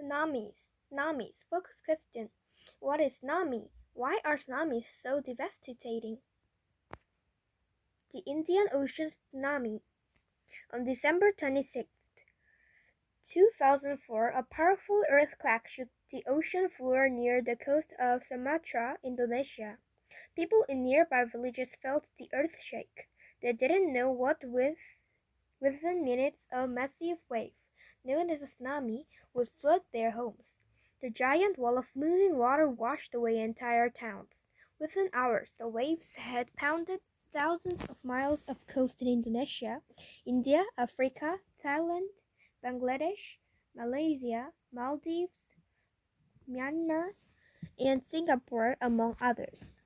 Tsunamis. Focus question. What is tsunami? Why are tsunamis so devastating? The Indian Ocean tsunami. On December 26, 2004, a powerful earthquake shook the ocean floor near the coast of Sumatra, Indonesia. People in nearby villages felt the earth shake. They didn't know what with. Within minutes, a massive wave, known as a tsunami, would flood their homes. The giant wall of moving water washed away entire towns. Within hours, the waves had pounded thousands of miles of coast in Indonesia, India, Africa, Thailand, Bangladesh, Malaysia, Maldives, Myanmar, and Singapore, among others.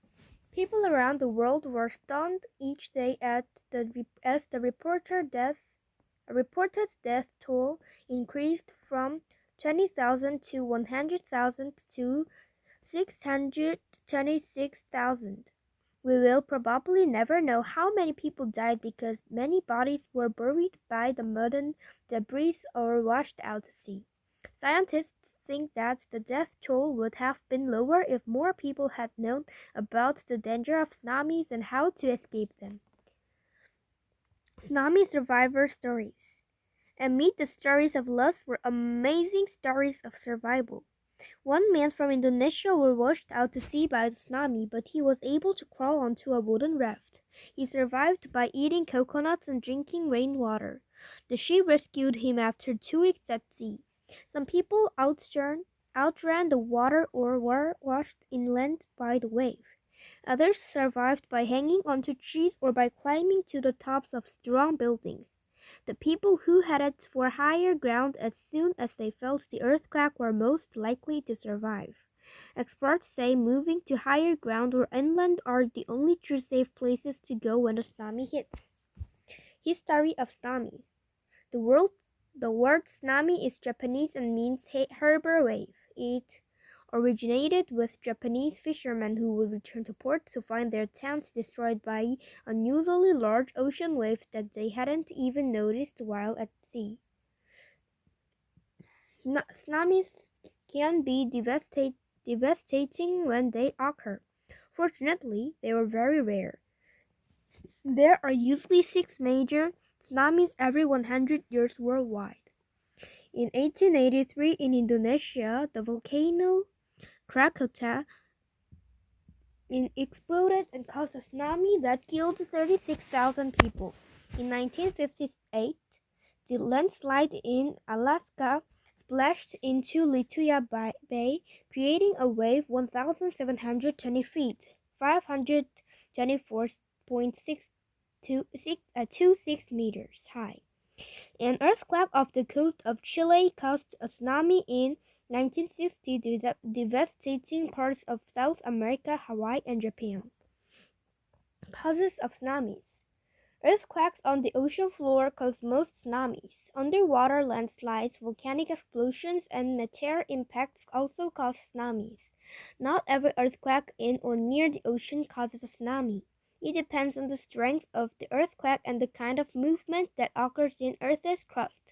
People around the world were stunned each day as the reported death toll increased from 20,000 to 100,000 to 626,000. We will probably never know how many people died because many bodies were buried by the mud and debris or washed out to sea. Scientists think that the death toll would have been lower if more people had known about the danger of tsunamis and how to escape them. Tsunami survivor stories. Amid the stories of loss were amazing stories of survival. One man from Indonesia was washed out to sea by the tsunami, but he was able to crawl onto a wooden raft. He survived by eating coconuts and drinking rainwater. The ship rescued him after 2 weeks at sea. Some people outran the water or were washed inland by the wave. Others survived by hanging onto trees or by climbing to the tops of strong buildings. The people who headed for higher ground as soon as they felt the earthquake were most likely to survive. Experts say moving to higher ground or inland are the only true safe places to go when a tsunami hits. History of tsunamis. The word tsunami is Japanese and means harbor wave. It originated with Japanese fishermen who would return to port to find their towns destroyed by unusually large ocean waves that they hadn't even noticed while at sea. Tsunamis can be devastating when they occur. Fortunately, they are very rare. There are usually 6 major tsunamis every 100 years worldwide. In 1883 in Indonesia, the volcano Krakatoa exploded and caused a tsunami that killed 36,000 people. In 1958, the landslide in Alaska splashed into Lituya Bay, creating a wave 1,720 feet, 524.626 meters high. An earthquake off the coast of Chile caused a tsunami in 1960, devastating parts of South America, Hawaii, and Japan. Causes of tsunamis. Earthquakes on the ocean floor cause most tsunamis. Underwater landslides, volcanic explosions, and meteor impacts also cause tsunamis. Not every earthquake in or near the ocean causes a tsunami. It depends on the strength of the earthquake and the kind of movement that occurs in Earth's crust.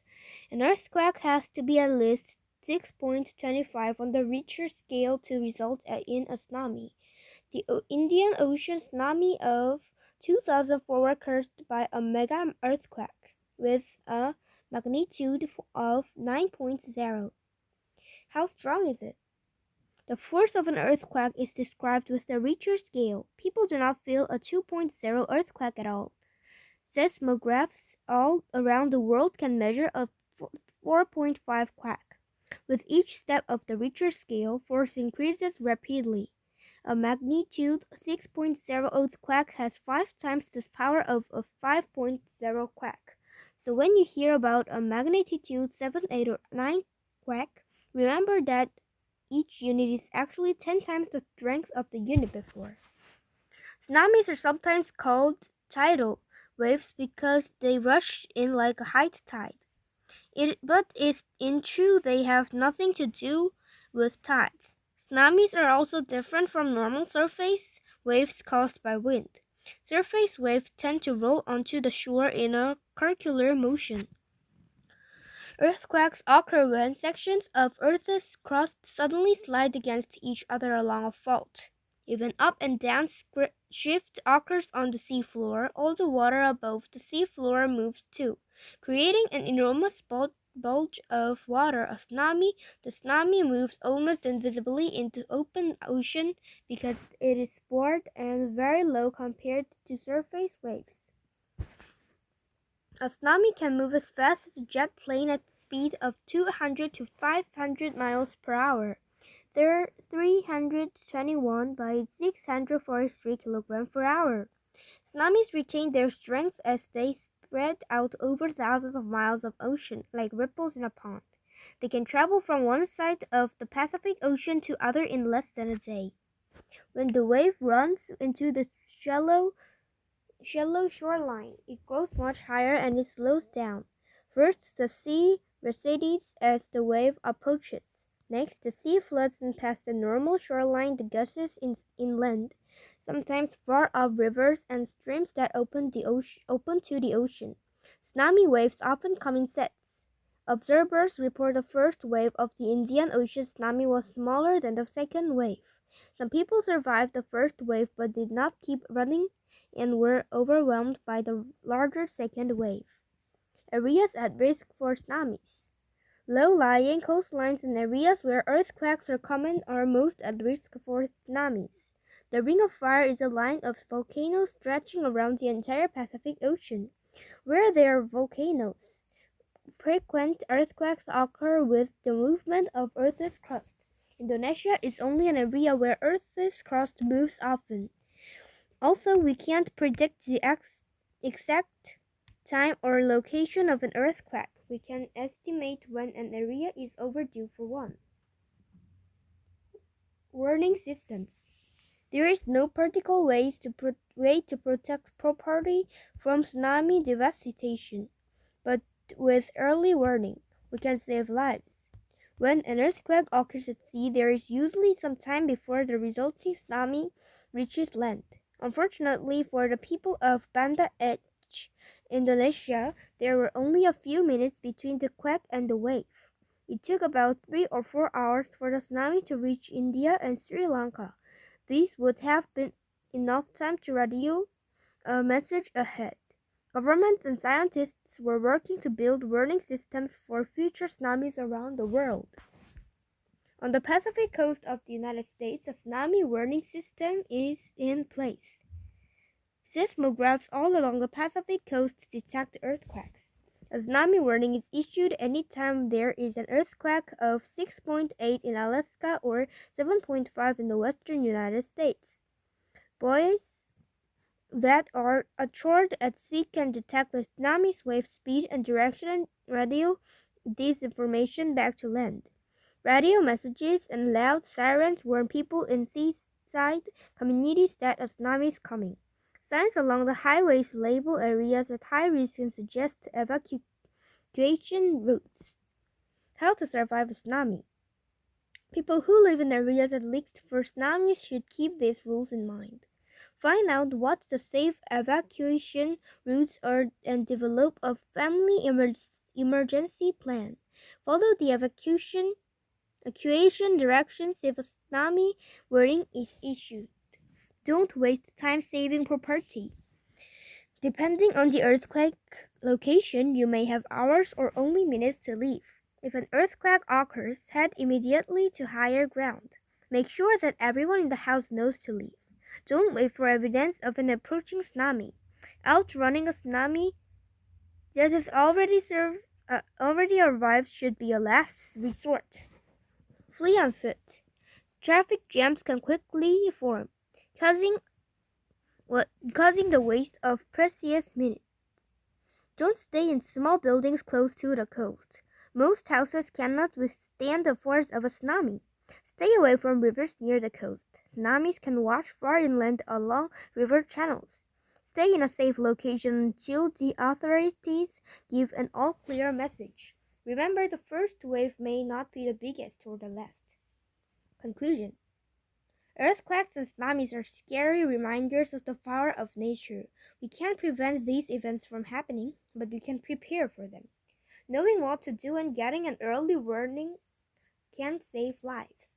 An earthquake has to be at least 6.25 on the Richter scale to result in a tsunami. The Indian Ocean tsunami of 2004 were caused by a mega earthquake with a magnitude of 9.0. How strong is it? The force of an earthquake is described with the Richter scale. People do not feel a 2.0 earthquake at all. Seismographs all around the world can measure a 4.5 quake. With each step of the Richter scale, force increases rapidly. A magnitude 6.0 earthquake has 5 times the power of a 5.0 quake. So when you hear about a magnitude 7, 8, or 9 quake, remember that each unit is actually 10 times the strength of the unit before. Tsunamis are sometimes called tidal waves because they rush in like a high tide. But in truth they have nothing to do with tides. Tsunamis are also different from normal surface waves caused by wind. Surface waves tend to roll onto the shore in a circular motion. Earthquakes occur when sections of Earth's crust suddenly slide against each other along a fault. If an up and down shift occurs on the seafloor, all the water above the seafloor moves too, creating an enormous bulge of water, a tsunami. The tsunami moves almost invisibly into open ocean because it is broad and very low compared to surface waves. A tsunami can move as fast as a jet plane at the speed of 200 to 500 miles per hour. They're 321 by 643 kilograms per hour. Tsunamis retain their strength as they spread out over thousands of miles of ocean, like ripples in a pond. They can travel from one side of the Pacific Ocean to other in less than a day. When the wave runs into the shallow shoreline, it grows much higher and it slows down. First, the sea recedes as the wave approaches. Next, the sea floods and past the normal shoreline, the gushes inland, sometimes far up rivers and streams that open to the ocean. Tsunami waves often come in sets. Observers report the first wave of the Indian Ocean tsunami was smaller than the second wave. Some people survived the first wave but did not keep running and were overwhelmed by the larger second wave. Areas at risk for tsunamis. Low-lying coastlines and areas where earthquakes are common are most at risk for tsunamis. The Ring of Fire is a line of volcanoes stretching around the entire Pacific Ocean. Where there are volcanoes, frequent earthquakes occur with the movement of Earth's crust. Indonesia is only an area where Earth's crust moves often. Although we can't predict the exact time or location of an earthquake, we can estimate when an area is overdue for one. Warning systems. There is no practical way to protect property from tsunami devastation, but with early warning, we can save lives. When an earthquake occurs at sea, there is usually some time before the resulting tsunami reaches land. Unfortunately for the people of Banda Aceh, Indonesia, there were only a few minutes between the quake and the wave. It took about 3 or 4 hours for the tsunami to reach India and Sri Lanka. This would have been enough time to radio a message ahead. Governments and scientists were working to build warning systems for future tsunamis around the world. On the Pacific coast of the United States, a tsunami warning system is in place. Seismographs all along the Pacific coast detect earthquakes. A tsunami warning is issued anytime there is an earthquake of 6.8 in Alaska or 7.5 in the western United States. Buoys that are attracted at sea can detect the tsunami's wave speed and direction and radio this information back to land. Radio messages and loud sirens warn people in seaside communities that a tsunami is coming. Signs along the highways label areas at high risk and suggest evacuation routes. How to survive a tsunami. People who live in areas at risk for tsunamis should keep these rules in mind. Find out what the safe evacuation routes are and develop a family emergency plan. Follow the evacuation directions if a tsunami warning is issued. Don't waste time saving property. Depending on the earthquake location, you may have hours or only minutes to leave. If an earthquake occurs, head immediately to higher ground. Make sure that everyone in the house knows to leave. Don't wait for evidence of an approaching tsunami. Outrunning a tsunami that has already arrived should be a last resort. Flee on foot. Traffic jams can quickly form, causing the waste of precious minutes. Don't stay in small buildings close to the coast. Most houses cannot withstand the force of a tsunami. Stay away from rivers near the coast. Tsunamis can wash far inland along river channels. Stay in a safe location until the authorities give an all-clear message. Remember, the first wave may not be the biggest or the last. Conclusion. Earthquakes and tsunamis are scary reminders of the power of nature. We can't prevent these events from happening, but we can prepare for them. Knowing what to do and getting an early warning can save lives.